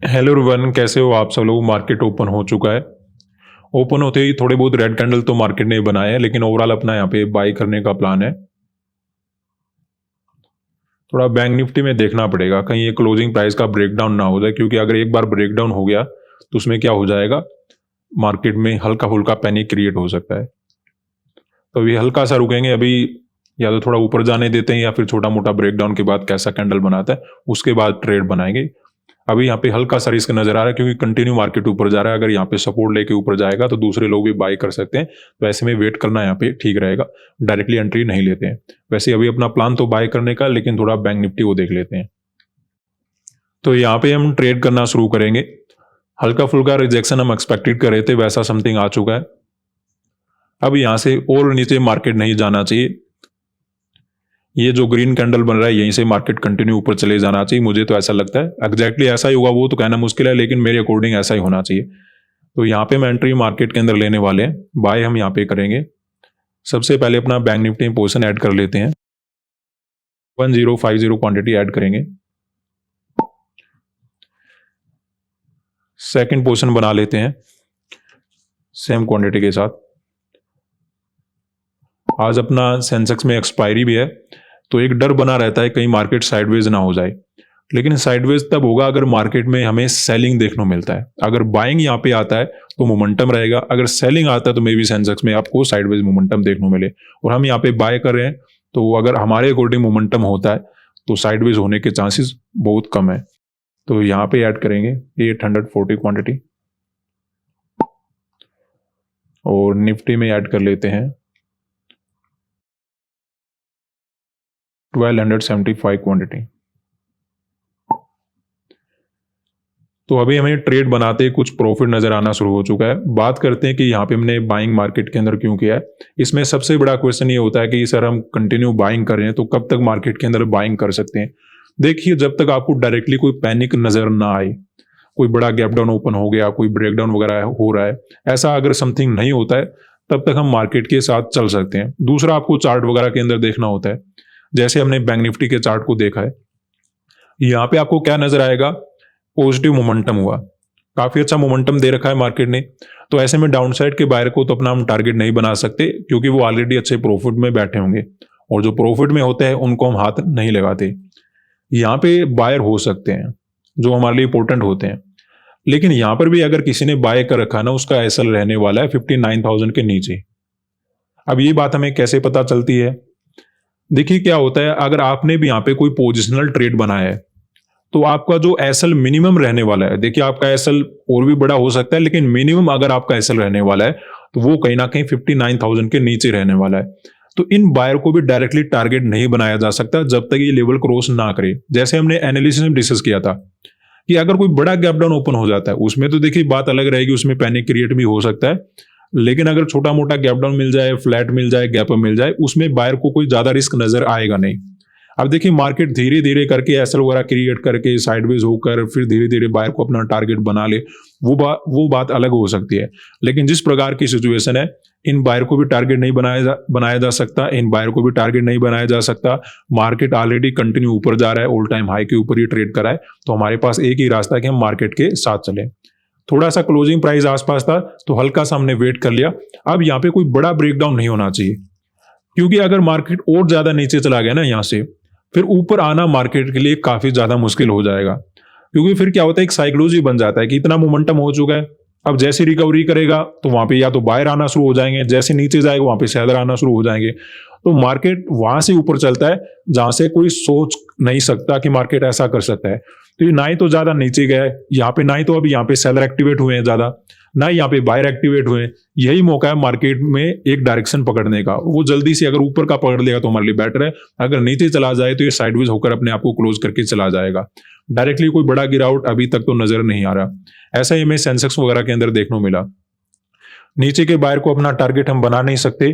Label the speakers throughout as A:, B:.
A: Hello everyone, कैसे हो आप सब लोग। मार्केट ओपन हो चुका है। ओपन होते ही थोड़े बहुत रेड कैंडल तो मार्केट ने बनाए हैं, लेकिन ओवरऑल अपना यहाँ पे बाई करने का प्लान है। थोड़ा बैंक निफ्टी में देखना पड़ेगा कहीं ये क्लोजिंग प्राइस का ब्रेकडाउन ना हो जाए, क्योंकि अगर एक बार ब्रेकडाउन हो गया तो उसमें क्या हो जाएगा, मार्केट में हल्का फुल्का पैनिक क्रिएट हो सकता है। तो अभी हल्का सा रुकेंगे अभी, या तो थोड़ा ऊपर जाने देते हैं या फिर छोटा मोटा ब्रेकडाउन के बाद कैसा कैंडल बनाता है उसके बाद ट्रेड बनाएंगे। अभी यहाँ पे हल्का सा रिस्क नजर आ रहा है, क्योंकि कंटिन्यू मार्केट ऊपर जा रहा है। अगर यहाँ पे सपोर्ट लेके ऊपर जाएगा तो दूसरे लोग भी बाई कर सकते हैं, तो ऐसे में वेट करना यहाँ पे ठीक रहेगा। डायरेक्टली एंट्री नहीं लेते हैं। वैसे अभी अपना प्लान तो बाय करने का, लेकिन थोड़ा बैंक निफ्टी को देख लेते हैं। तो यहाँ पे हम ट्रेड करना शुरू करेंगे। हल्का फुल्का रिजेक्शन हम एक्सपेक्टेड कर रहे थे, वैसा समथिंग आ चुका है। अब यहाँ से और नीचे मार्केट नहीं जाना चाहिए। ये जो ग्रीन कैंडल बन रहा है यहीं से मार्केट कंटिन्यू ऊपर चले जाना चाहिए, मुझे तो ऐसा लगता है। एग्जैक्टली ऐसा ही होगा वो तो कहना मुश्किल है, लेकिन मेरे अकॉर्डिंग ऐसा ही होना चाहिए। तो यहाँ पे हम एंट्री मार्केट के अंदर लेने वाले हैं, बाय हम यहाँ पे करेंगे। सबसे पहले अपना बैंक निफ्टी में पोजीशन ऐड कर लेते हैं। 1050 क्वांटिटी ऐड करेंगे। सेकंड पोजीशन बना लेते हैं सेम क्वांटिटी के साथ। आज अपना सेंसेक्स में एक्सपायरी भी है, तो एक डर बना रहता है कहीं मार्केट साइडवेज ना हो जाए। लेकिन साइडवेज तब होगा अगर मार्केट में हमें सेलिंग देखने मिलता है। अगर बाइंग यहाँ पे आता है तो मोमेंटम रहेगा, अगर सेलिंग आता है तो मे बी सेंसेक्स में आपको साइडवेज मोमेंटम देखने मिले। और हम यहाँ पे बाय कर रहे हैं, तो अगर हमारे अकॉर्डिंग मोमेंटम होता है तो साइडवेज होने के चांसेस बहुत कम है। तो यहाँ पे ऐड करेंगे 840 क्वांटिटी, और निफ्टी में ऐड कर लेते हैं 1275 क्वांटिटी। तो अभी हमें ट्रेड बनाते कुछ प्रॉफिट नजर आना शुरू हो चुका है। बात करते हैं कि यहाँ पे हमने बाइंग मार्केट के अंदर क्यों किया है। इसमें सबसे बड़ा क्वेश्चन ये होता है कि सर हम कंटिन्यू बाइंग कर रहे हैं तो कब तक मार्केट के अंदर बाइंग कर सकते हैं। देखिए, जब तक आपको डायरेक्टली कोई पैनिक नजर ना आए, कोई बड़ा गैप डाउन ओपन हो गया, कोई ब्रेकडाउन वगैरह हो रहा है, ऐसा अगर समथिंग नहीं होता है तब तक हम मार्केट के साथ चल सकते हैं। दूसरा, आपको चार्ट वगैरह के अंदर देखना होता है। जैसे हमने बैंक निफ्टी के चार्ट को देखा है, यहाँ पे आपको क्या नजर आएगा, पॉजिटिव मोमेंटम हुआ, काफी अच्छा मोमेंटम दे रखा है मार्केट ने। तो ऐसे में डाउनसाइड के बायर को तो अपना हम टारगेट नहीं बना सकते, क्योंकि वो ऑलरेडी अच्छे प्रॉफिट में बैठे होंगे, और जो प्रॉफिट में होते हैं उनको हम हाथ नहीं लगाते। यहाँ पे बायर हो सकते हैं जो हमारे लिए इंपॉर्टेंट होते हैं, लेकिन यहां पर भी अगर किसी ने बाय कर रखा ना, उसका एसएल रहने वाला है 59,000 के नीचे। अब ये बात हमें कैसे पता चलती है, देखिए क्या होता है, अगर आपने भी यहाँ पे कोई पोजिशनल ट्रेड बनाया है तो आपका जो एसएल मिनिमम रहने वाला है, देखिए आपका एसएल और भी बड़ा हो सकता है, लेकिन मिनिमम अगर आपका एसएल रहने वाला है तो वो कहीं ना कहीं 59,000 के नीचे रहने वाला है। तो इन बायर को भी डायरेक्टली टारगेट नहीं बनाया जा सकता जब तक ये लेवल क्रॉस ना करे। जैसे हमने एनालिसिस में डिस्कस किया था कि अगर कोई बड़ा गैप डाउन ओपन हो जाता है उसमें तो देखिए बात अलग रहेगी, उसमें पैनिक क्रिएट भी हो सकता है। लेकिन अगर छोटा मोटा गैप डाउन मिल जाए, फ्लैट मिल जाए, गैप अप मिल जाए, उसमें बायर को कोई ज्यादा रिस्क नजर आएगा नहीं। अब देखिए, मार्केट धीरे धीरे करके एसएल वगैरह क्रिएट करके साइडवेज होकर फिर धीरे धीरे बायर को अपना टारगेट बना ले, वो बात अलग हो सकती है। लेकिन जिस प्रकार की सिचुएशन है, इन बायर को भी टारगेट नहीं बनाया जा सकता, इन बायर को भी टारगेट नहीं बनाया जा सकता। मार्केट ऑलरेडी कंटिन्यू ऊपर जा रहा है, ऑल टाइम हाई के ऊपर ही ट्रेड करा है, तो हमारे पास एक ही रास्ता है कि हम मार्केट के साथ चलें। थोड़ा सा क्लोजिंग प्राइस आसपास था तो हल्का सा हमने वेट कर लिया। अब यहाँ पे कोई बड़ा ब्रेकडाउन नहीं होना चाहिए, क्योंकि अगर मार्केट और ज्यादा नीचे चला गया ना यहाँ से, फिर ऊपर आना मार्केट के लिए काफी ज्यादा मुश्किल हो जाएगा। क्योंकि फिर क्या होता है, एक साइकोलॉजी बन जाता है कि इतना मोमेंटम हो चुका है, अब जैसे रिकवरी करेगा तो वहां पे या तो बायर आना शुरू हो जाएंगे, जैसे नीचे जाएगा वहां पे सेलर आना शुरू हो जाएंगे। तो मार्केट वहां से ऊपर चलता है जहां से कोई सोच नहीं सकता कि मार्केट ऐसा कर सकता है। तो ये ना ही तो ज्यादा नीचे गया है यहाँ पे, ना ही तो अभी यहाँ पे सेलर एक्टिवेट हुए हैं ज्यादा, ना ही यहाँ पे बायर एक्टिवेट हुए हैं। यही मौका है मार्केट में एक डायरेक्शन पकड़ने का। वो जल्दी से अगर ऊपर का पकड़ लेगा तो हमारे लिए बेटर है, अगर नीचे चला जाए तो ये साइडवेज होकर अपने आप को क्लोज करके चला जाएगा। डायरेक्टली कोई बड़ा गिरावट अभी तक तो नजर नहीं आ रहा। ऐसा ही हमें सेंसेक्स वगैरह के अंदर देखने को मिला। नीचे के बायर को अपना टारगेट हम बना नहीं सकते,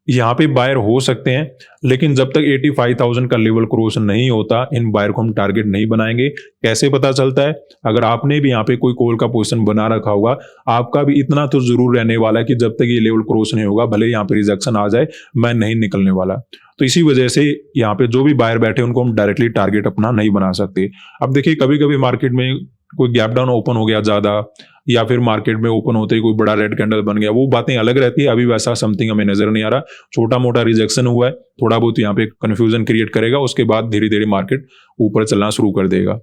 A: यहाँ पे बायर हो सकते हैं, लेकिन जब तक 85,000 का लेवल क्रॉस नहीं होता, इन बायर को हम टारगेट नहीं बनाएंगे। कैसे पता चलता है? अगर आपने भी यहाँ पे कोई कॉल का पोजीशन बना रखा होगा, आपका भी इतना तो जरूर रहने वाला है कि जब तक ये लेवल क्रॉस नहीं होगा, भले यहाँ पे रिजेक्शन आ जाए, मैं नहीं निकलने वाला। तो इसी वजह से यहाँ पे जो भी बायर बैठे उनको हम डायरेक्टली टारगेट अपना नहीं बना सकते। अब देखिए, कभी कभी मार्केट में कोई गैप डाउन ओपन हो गया ज्यादा, या फिर मार्केट में ओपन होते ही कोई बड़ा रेड कैंडल बन गया, वो बातें अलग रहती है। अभी वैसा समथिंग हमें नजर नहीं आ रहा। छोटा मोटा रिजेक्शन हुआ है, थोड़ा बहुत यहाँ पे कंफ्यूजन क्रिएट करेगा, उसके बाद धीरे धीरे मार्केट ऊपर चलना शुरू कर देगा।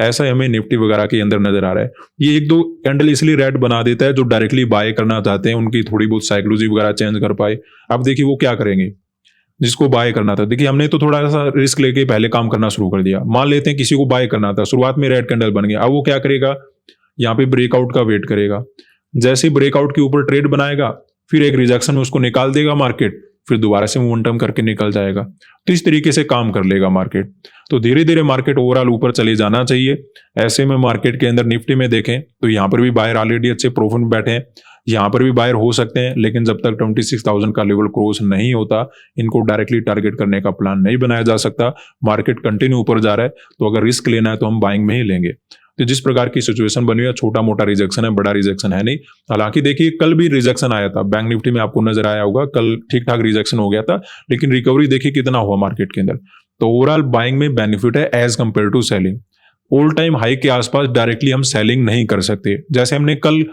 A: ऐसा हमें निफ्टी वगैरह के अंदर नजर आ रहा है। ये एक दो कैंडल इसलिए रेड बना देता है, जो डायरेक्टली बाय करना चाहते हैं उनकी थोड़ी बहुत साइकोलॉजी वगैरह चेंज कर पाए। अब देखिए वो क्या करेंगे, जिसको बाय करना था। देखिए, हमने तो थोड़ा सा रिस्क लेके पहले काम करना शुरू कर दिया। मान लेते हैं किसी को बाय करना था, शुरुआत में रेड कैंडल बन गया, अब वो क्या करेगा, यहाँ पे ब्रेकआउट का वेट करेगा। जैसे ब्रेकआउट के ऊपर ट्रेड बनाएगा, फिर एक रिजेक्शन में उसको निकाल देगा मार्केट, फिर दोबारा से मोमेंटम करके निकल जाएगा। तो इस तरीके से काम कर लेगा मार्केट। तो धीरे धीरे मार्केट ओवरऑल ऊपर चले जाना चाहिए। ऐसे में मार्केट के अंदर निफ्टी में देखें तो यहाँ पर भी बायर ऑलरेडी अच्छे प्रॉफिट में बैठे हैं, यहाँ पर भी बायर हो सकते हैं, लेकिन जब तक 26,000 का लेवल क्रॉस नहीं होता, इनको डायरेक्टली टारगेट करने का प्लान नहीं बनाया जा सकता। मार्केट कंटिन्यू ऊपर जा रहा है, तो अगर रिस्क लेना है तो हम बाइंग में ही लेंगे। तो जिस प्रकार की सिचुएशन बनी है, छोटा मोटा रिजेक्शन है, बड़ा रिजेक्शन है नहीं। हालांकि देखिए, कल भी रिजेक्शन आया था, बैंक निफ्टी में आपको नजर आया होगा, कल ठीक ठाक रिजेक्शन हो गया था, लेकिन रिकवरी देखिए कितना हुआ मार्केट के अंदर। तो ओवरऑल बाइंग में बेनिफिट है as compared to selling. All time high के आसपास डायरेक्टली हम सेलिंग नहीं कर सकते। जैसे हमने कल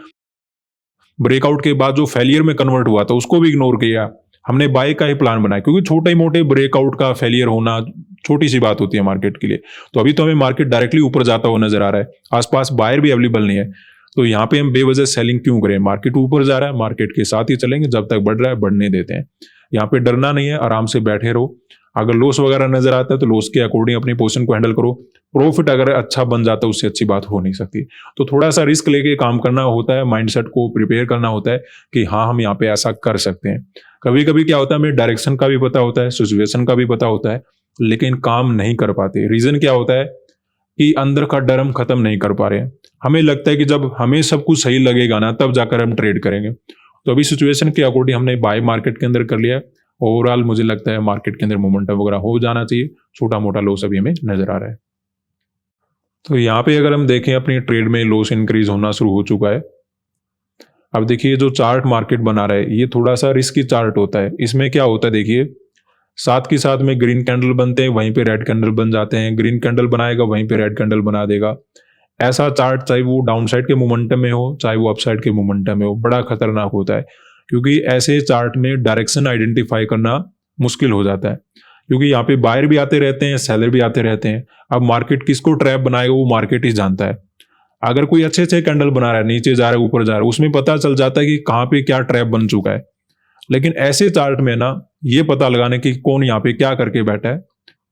A: ब्रेकआउट के बाद जो फेलियर में कन्वर्ट हुआ था, उसको भी इग्नोर किया, हमने बाय का ही प्लान बनाया, क्योंकि छोटे मोटे ब्रेकआउट का फेलियर होना छोटी सी बात होती है मार्केट के लिए। तो अभी तो हमें मार्केट डायरेक्टली ऊपर जाता हुआ नजर आ रहा है, आसपास बायर भी अवेलेबल नहीं है। तो यहाँ पे हम बेवजह सेलिंग क्यों करें? मार्केट ऊपर जा रहा है, मार्केट के साथ ही चलेंगे, जब तक बढ़ रहा है बढ़ने देते हैं। यहाँ पे डरना नहीं है, आराम से बैठे रहो। अगर लॉस वगैरह नजर आता है तो लॉस के अकॉर्डिंग अपनी पोजीशन को हैंडल करो। प्रॉफिट अगर अच्छा बन जाता है, उससे अच्छी बात हो नहीं सकती। तो थोड़ा सा रिस्क लेके काम करना होता है, माइंडसेट को प्रिपेयर करना होता है कि हाँ, हम यहाँ पे ऐसा कर सकते हैं। कभी कभी क्या होता है, हमें डायरेक्शन का भी पता होता है, सिचुएशन का भी पता होता है, लेकिन काम नहीं कर पाते। रीजन क्या होता है कि अंदर का डर हम खत्म नहीं कर पा रहे हैं। हमें लगता है कि जब हमें सब कुछ सही लगेगा ना, तब जाकर हम ट्रेड करेंगे। तो अभी सिचुएशन के अकॉर्डिंग हमने बाय मार्केट के अंदर कर लिया। ओवरऑल मुझे लगता है मार्केट के अंदर मोमेंटम वगैरह हो जाना चाहिए। छोटा मोटा लॉस अभी हमें नजर आ रहा है। तो यहाँ पे अगर हम देखें, अपनी ट्रेड में लॉस इंक्रीज होना शुरू हो चुका है। अब देखिए, जो चार्ट मार्केट बना रहा है, ये थोड़ा सा रिस्की चार्ट होता है। इसमें क्या होता है, देखिए, साथ के साथ में ग्रीन कैंडल बनते हैं, वहीं पे रेड कैंडल बन जाते हैं। ग्रीन कैंडल बनाएगा, वहीं पे रेड कैंडल बना देगा। ऐसा चार्ट चाहे वो डाउन साइड के मोमेंटम में हो, चाहे वो अपसाइड के मोमेंटम में हो, बड़ा खतरनाक होता है। क्योंकि ऐसे चार्ट में डायरेक्शन आइडेंटिफाई करना मुश्किल हो जाता है, क्योंकि यहाँ पे बायर भी आते रहते हैं, सेलर भी आते रहते हैं। अब मार्केट किसको ट्रैप बनाएगा, वो मार्केट ही जानता है। अगर कोई अच्छे अच्छे कैंडल बना रहा है, नीचे जा रहा है, ऊपर जा रहा है, उसमें पता चल जाता है कि कहाँ पे क्या ट्रैप बन चुका है। लेकिन ऐसे चार्ट में ना, ये पता लगाने की कौन यहाँ पे क्या करके बैठा है,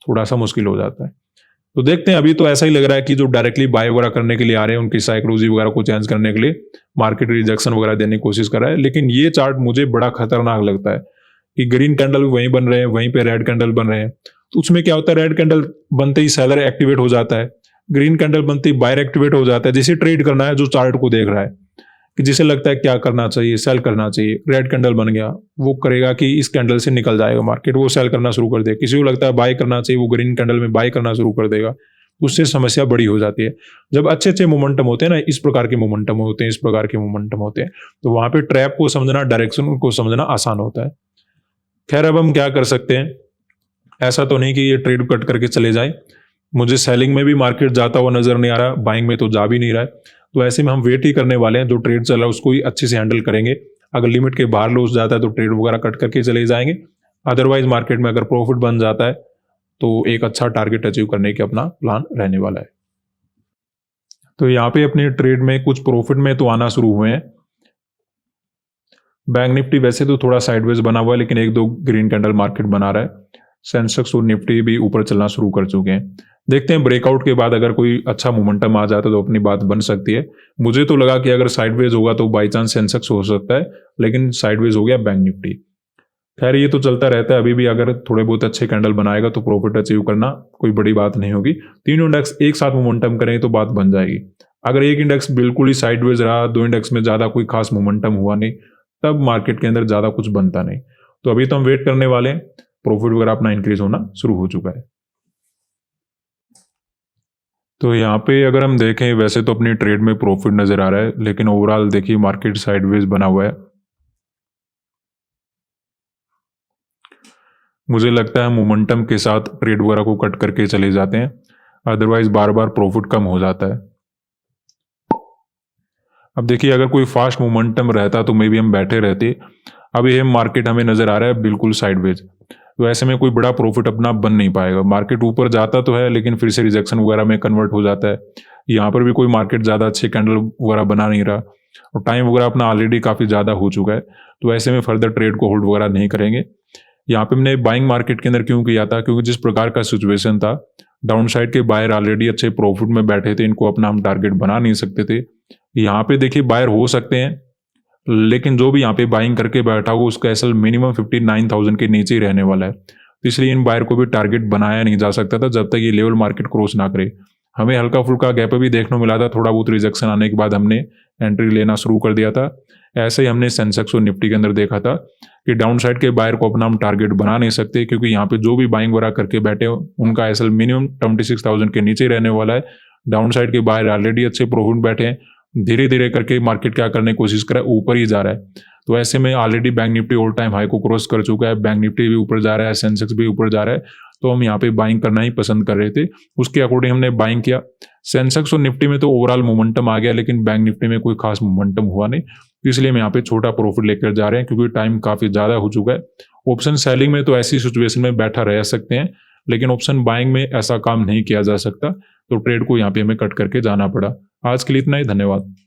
A: थोड़ा सा मुश्किल हो जाता है। तो देखते हैं, अभी तो ऐसा ही लग रहा है कि जो डायरेक्टली बाय वगैरह करने के लिए आ रहे हैं, उनकी साइकोलॉजी वगैरह को चेंज करने के लिए मार्केट रिजेक्शन वगैरह देने की कोशिश कर रहा है। लेकिन ये चार्ट मुझे बड़ा खतरनाक लगता है कि ग्रीन कैंडल भी वहीं बन रहे हैं, वहीं पे रेड कैंडल बन रहे हैं। तो उसमें क्या होता है, रेड कैंडल बनते ही सेलर एक्टिवेट हो जाता है, ग्रीन कैंडल बनते ही बायर एक्टिवेट हो जाता है। जिसे ट्रेड करना है, जो चार्ट को देख रहा है, कि जिसे लगता है क्या करना चाहिए, सेल करना चाहिए, रेड कैंडल बन गया, वो करेगा कि इस कैंडल से निकल जाएगा मार्केट, वो सेल करना शुरू कर देगा। किसी को लगता है बाय करना चाहिए, वो ग्रीन कैंडल में बाय करना शुरू कर देगा। उससे समस्या बड़ी हो जाती है। जब अच्छे अच्छे मोमेंटम होते हैं ना, इस प्रकार के मोमेंटम होते हैं, इस प्रकार के मोमेंटम होते हैं, तो वहां पे ट्रैप को समझना, डायरेक्शन को समझना आसान होता है। खैर, अब हम क्या कर सकते हैं, ऐसा तो नहीं कि ये ट्रेड कट करके चले जाए। मुझे सेलिंग में भी मार्केट जाता हुआ नजर नहीं आ रहा, बाइंग में तो जा भी नहीं रहा है। तो ऐसे में हम वेट ही करने वाले हैं, जो ट्रेड चल रहा है उसको ही अच्छे से हैंडल करेंगे। अगर लिमिट के बाहर लॉस जाता है तो ट्रेड वगैरह कट करके चले जाएंगे। अदरवाइज मार्केट में अगर प्रॉफिट बन जाता है तो एक अच्छा टारगेट अचीव करने के अपना प्लान रहने वाला है। तो यहाँ पे अपने ट्रेड में कुछ प्रॉफिट में तो आना शुरू हुए हैं। बैंक निफ्टी वैसे तो थोड़ा साइडवेज बना हुआ है, लेकिन एक दो ग्रीन कैंडल मार्केट बना रहा है। सेंसेक्स और निफ्टी भी ऊपर चलना शुरू कर चुके हैं। देखते हैं ब्रेकआउट के बाद अगर कोई अच्छा मोमेंटम आ जाता है तो अपनी बात बन सकती है। मुझे तो लगा कि अगर साइडवेज होगा तो बाई चांस सेंसेक्स हो सकता है, लेकिन साइडवेज हो गया बैंक निफ्टी। खैर, ये तो चलता रहता है। अभी भी अगर थोड़े बहुत अच्छे कैंडल बनाएगा तो प्रॉफिट अचीव करना कोई बड़ी बात नहीं होगी। तीनों इंडेक्स एक साथ मोमेंटम करें तो बात बन जाएगी। अगर एक इंडेक्स बिल्कुल ही साइडवेज रहा, दो इंडेक्स में ज्यादा कोई खास मोमेंटम हुआ नहीं, तब मार्केट के अंदर ज्यादा कुछ बनता नहीं। तो अभी तो हम वेट करने वाले हैं, प्रॉफिट वगैरह अपना इंक्रीज होना शुरू हो चुका है। तो यहाँ पे अगर हम देखें, वैसे तो अपनी ट्रेड में प्रॉफिट नज़र आ रहा है, लेकिन ओवरऑल देखिए मार्केट साइडवेज बना हुआ है। मुझे लगता है मोमेंटम के साथ ट्रेड वगैरह को कट करके चले जाते हैं, अदरवाइज बार बार प्रॉफिट कम हो जाता है। अब देखिए अगर कोई फास्ट मोमेंटम रहता तो मे बी हम बैठे रहते। अब ये मार्केट हमें नज़र आ रहा है बिल्कुल साइडवेज, तो ऐसे में कोई बड़ा प्रॉफिट अपना बन नहीं पाएगा। मार्केट ऊपर जाता तो है, लेकिन फिर से रिजेक्शन वगैरह में कन्वर्ट हो जाता है। यहाँ पर भी कोई मार्केट ज़्यादा अच्छे कैंडल वगैरह बना नहीं रहा, और टाइम वगैरह अपना ऑलरेडी काफ़ी ज़्यादा हो चुका है, तो ऐसे में फर्दर ट्रेड को होल्ड वगैरह नहीं करेंगे। यहाँ पे हमने बाइंग मार्केट के अंदर क्यों किया था, क्योंकि जिस प्रकार का सिचुएशन था, डाउन साइड के बायर ऑलरेडी अच्छे प्रॉफिट में बैठे थे, इनको अपना हम टारगेट बना नहीं सकते थे। यहाँ पे देखिए बायर हो सकते हैं, लेकिन जो भी यहाँ पे बाइंग करके बैठा हो उसका एसएल मिनिमम 59,000 के नीचे ही रहने वाला है, तो इसलिए इन बायर को भी टारगेट बनाया नहीं जा सकता था जब तक ये लेवल मार्केट क्रॉस ना करे। हमें हल्का फुल्का गैप भी देखने को मिला था, थोड़ा बहुत रिजेक्शन आने के बाद हमने एंट्री लेना शुरू कर दिया था। ऐसे ही हमने सेंसेक्स और निफ्टी के अंदर देखा था कि डाउन साइड के बायर को अपना हम टारगेट बना नहीं सकते, क्योंकि यहाँ पे जो भी बाइंग वगैरह करके बैठे उनका एसएल मिनिमम 26,000 के नीचे रहने वाला है। डाउन साइड के बायर ऑलरेडी अच्छे प्रॉफिट बैठे हैं, धीरे धीरे करके मार्केट क्या करने की कोशिश कर रहा है, ऊपर ही जा रहा है। तो ऐसे में already bank Nifty all time high को क्रॉस कर चुका है, बैंक निफ्टी भी ऊपर जा रहा है, सेंसेक्स भी ऊपर जा रहा है, तो हम यहाँ पे बाइंग करना ही पसंद कर रहे थे, उसके अकॉर्डिंग हमने बाइंग किया। सेंसेक्स और निफ्टी में तो ओवरऑल मोमेंटम आ गया, लेकिन बैंक निफ्टी में कोई खास मोमेंटम हुआ नहीं, तो इसलिए हम यहाँ पे छोटा प्रॉफिट लेकर जा रहे हैं, क्योंकि टाइम काफ़ी ज़्यादा हो चुका है। ऑप्शन सेलिंग में तो ऐसी सिचुएशन में बैठा रह सकते हैं, लेकिन ऑप्शन बाइंग में ऐसा काम नहीं किया जा सकता, तो ट्रेड को यहाँ पे हमें कट करके जाना पड़ा। आज के लिए इतना ही, धन्यवाद।